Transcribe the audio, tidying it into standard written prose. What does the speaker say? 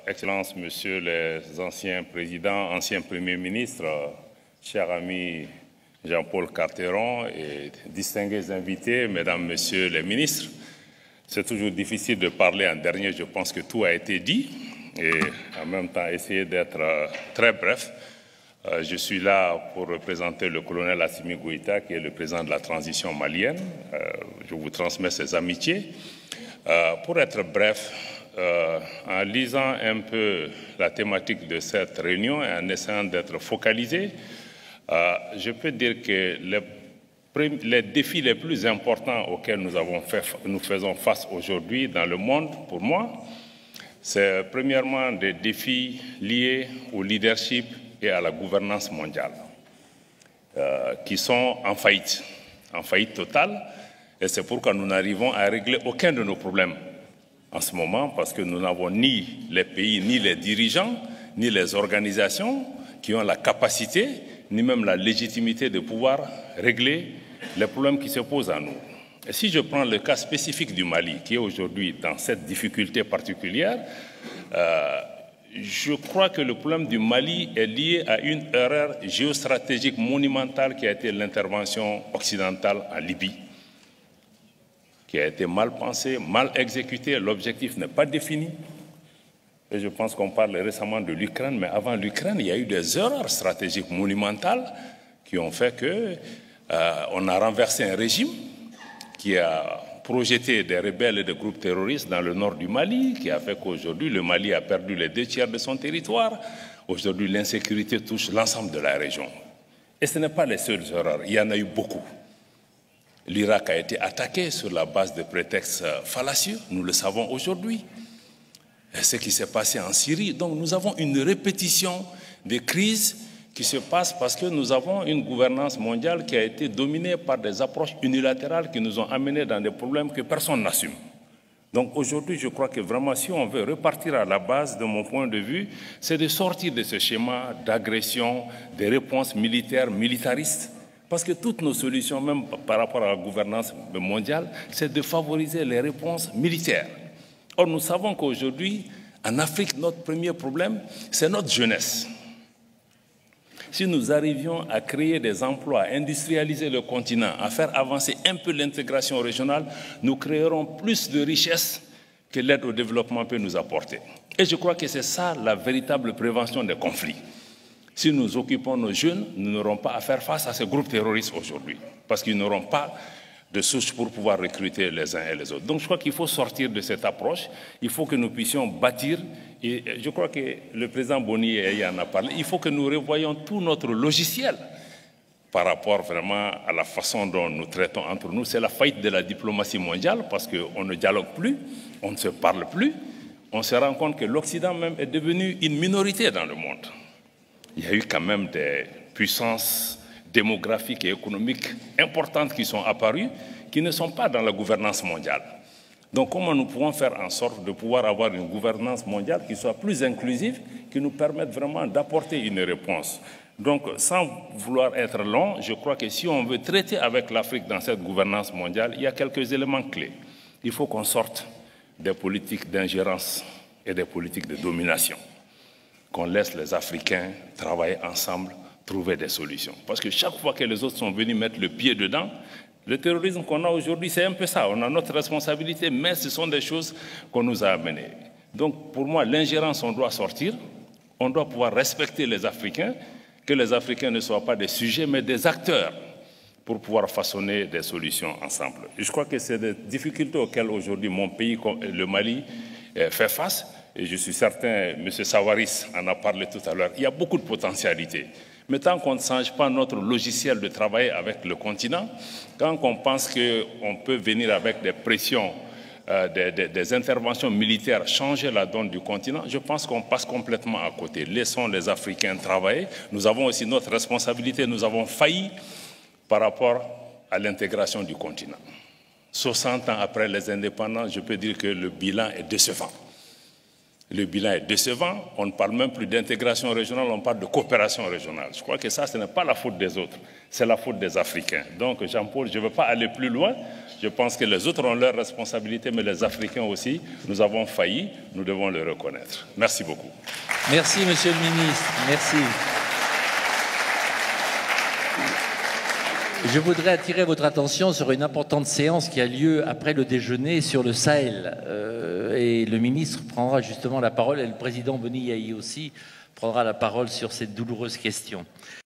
Excellences, Messieurs les anciens présidents, anciens premiers ministres, chers amis Jean-Paul Carteron et distingués invités, Mesdames, Messieurs les ministres, c'est toujours difficile de parler en dernier, je pense que tout a été dit et en même temps essayer d'être très bref. Je suis là pour représenter le colonel Assimi Goïta qui est le président de la transition malienne. Je vous transmets ses amitiés. Pour être bref, en lisant un peu la thématique de cette réunion et en essayant d'être focalisé, je peux dire que les défis les plus importants auxquels nous faisons face aujourd'hui dans le monde, pour moi, c'est premièrement des défis liés au leadership et à la gouvernance mondiale, qui sont en faillite totale, et c'est pourquoi nous n'arrivons à régler aucun de nos problèmes en ce moment, parce que nous n'avons ni les pays, ni les dirigeants, ni les organisations qui ont la capacité, ni même la légitimité de pouvoir régler les problèmes qui se posent à nous. Et si je prends le cas spécifique du Mali, qui est aujourd'hui dans cette difficulté particulière, je crois que le problème du Mali est lié à une erreur géostratégique monumentale qui a été l'intervention occidentale en Libye, qui a été mal pensée, mal exécutée, l'objectif n'est pas défini. Et je pense qu'on parle récemment de l'Ukraine, mais avant l'Ukraine, il y a eu des erreurs stratégiques monumentales qui ont fait qu'on a renversé un régime qui a projeté des rebelles et des groupes terroristes dans le nord du Mali, qui a fait qu'aujourd'hui, le Mali a perdu les 2 tiers de son territoire. Aujourd'hui, l'insécurité touche l'ensemble de la région. Et ce n'est pas les seules erreurs, il y en a eu beaucoup. L'Irak a été attaqué sur la base de prétextes fallacieux, nous le savons aujourd'hui. Ce qui s'est passé en Syrie. Donc nous avons une répétition des crises qui se passent parce que nous avons une gouvernance mondiale qui a été dominée par des approches unilatérales qui nous ont amenés dans des problèmes que personne n'assume. Donc aujourd'hui, je crois que vraiment, si on veut repartir à la base, de mon point de vue, c'est de sortir de ce schéma d'agression, des réponses militaires, militaristes. Parce que toutes nos solutions, même par rapport à la gouvernance mondiale, c'est de favoriser les réponses militaires. Or, nous savons qu'aujourd'hui, en Afrique, notre premier problème, c'est notre jeunesse. Si nous arrivions à créer des emplois, à industrialiser le continent, à faire avancer un peu l'intégration régionale, nous créerons plus de richesses que l'aide au développement peut nous apporter. Et je crois que c'est ça la véritable prévention des conflits. Si nous occupons nos jeunes, nous n'aurons pas à faire face à ces groupes terroristes aujourd'hui, parce qu'ils n'auront pas de sources pour pouvoir recruter les uns et les autres. Donc je crois qu'il faut sortir de cette approche, il faut que nous puissions bâtir, et je crois que le président Boni en a parlé, il faut que nous revoyions tout notre logiciel par rapport vraiment à la façon dont nous traitons entre nous. C'est la faillite de la diplomatie mondiale, parce qu'on ne dialogue plus, on ne se parle plus, on se rend compte que l'Occident même est devenu une minorité dans le monde. Il y a eu quand même des puissances démographiques et économiques importantes qui sont apparues, qui ne sont pas dans la gouvernance mondiale. Donc comment nous pouvons faire en sorte de pouvoir avoir une gouvernance mondiale qui soit plus inclusive, qui nous permette vraiment d'apporter une réponse. Donc sans vouloir être long, je crois que si on veut traiter avec l'Afrique dans cette gouvernance mondiale, il y a quelques éléments clés. Il faut qu'on sorte des politiques d'ingérence et des politiques de domination, qu'on laisse les Africains travailler ensemble, trouver des solutions. Parce que chaque fois que les autres sont venus mettre le pied dedans, le terrorisme qu'on a aujourd'hui, c'est un peu ça. On a notre responsabilité, mais ce sont des choses qu'on nous a amenées. Donc pour moi, l'ingérence, on doit sortir, on doit pouvoir respecter les Africains, que les Africains ne soient pas des sujets, mais des acteurs pour pouvoir façonner des solutions ensemble. Et je crois que c'est des difficultés auxquelles aujourd'hui mon pays, le Mali, fait face. Et je suis certain, M. Sawaris en a parlé tout à l'heure, il y a beaucoup de potentialités. Mais tant qu'on ne change pas notre logiciel de travail avec le continent, quand on pense qu'on peut venir avec des pressions, des interventions militaires, changer la donne du continent, je pense qu'on passe complètement à côté. Laissons les Africains travailler. Nous avons aussi notre responsabilité, nous avons failli par rapport à l'intégration du continent. 60 ans après les indépendances, je peux dire que le bilan est décevant. Le bilan est décevant, on ne parle même plus d'intégration régionale, on parle de coopération régionale. Je crois que ça, ce n'est pas la faute des autres, c'est la faute des Africains. Donc Jean-Paul, je ne veux pas aller plus loin, je pense que les autres ont leurs responsabilités, mais les Africains aussi, nous avons failli, nous devons le reconnaître. Merci beaucoup. Merci, Monsieur le Ministre, merci. Je voudrais attirer votre attention sur une importante séance qui a lieu après le déjeuner sur le Sahel. Et le ministre prendra justement la parole, et le président Boni Yahi aussi prendra la parole sur cette douloureuse question.